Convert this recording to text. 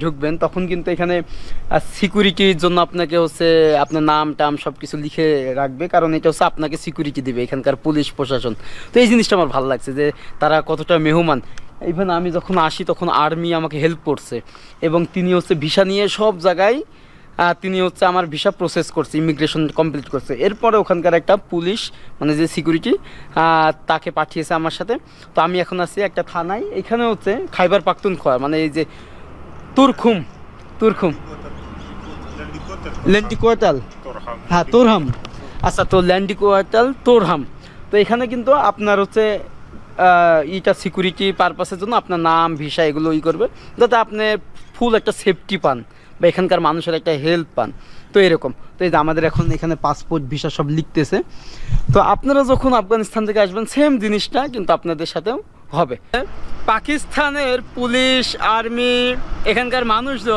ঢুকবেন তখন কিন্তু এখানে সিকিউরিটির জন্য আপনাকে হচ্ছে আপনার নাম টাম সব কিছু লিখে রাখবে, কারণ এটা হচ্ছে আপনাকে সিকিউরিটি দিবে এখানকার পুলিশ প্রশাসন। তো এই জিনিসটা আমার ভালো লাগছে যে তারা কতটা মেহমান। ইভেন আমি যখন আসি তখন আর্মি আমাকে হেল্প করছে এবং তিনি হচ্ছে ভিসা নিয়ে সব জায়গায় তিনি হচ্ছে আমার ভিসা প্রসেস করছে, ইমিগ্রেশন কমপ্লিট করছে। এরপরে ওখানকার একটা পুলিশ মানে যে সিকিউরিটি তাকে পাঠিয়েছে আমার সাথে। তো আমি এখন আছি একটা থানায়, এখানে হচ্ছে খাইবার পাখতুনখোয়া মানে এই যে তুরখুম তুরখুম ল্যান্ডিকোয়াটাল, হ্যাঁ তোরহাম। আচ্ছা, তো ল্যান্ডিকোয়াটাল তোরহাম। তো এখানে কিন্তু আপনার হচ্ছে ইটা সিকিউরিটি পারপাসের জন্য আপনার নাম ভিসা এগুলো করবে, যাতে আপনি ফুল একটা সেফটি পান বা এখানকার মানুষের একটা হেল্প পান। তো এরকম। তো এই যে আমাদের এখন এখানে পাসপোর্ট ভিসা সব লিখতেছে। তো আপনারা যখন আফগানিস্তান থেকে আসবেন সেম জিনিসটা কিন্তু আপনাদের সাথেও হবে। পাকিস্তানের পুলিশ আর্মি এখানকার মানুষজন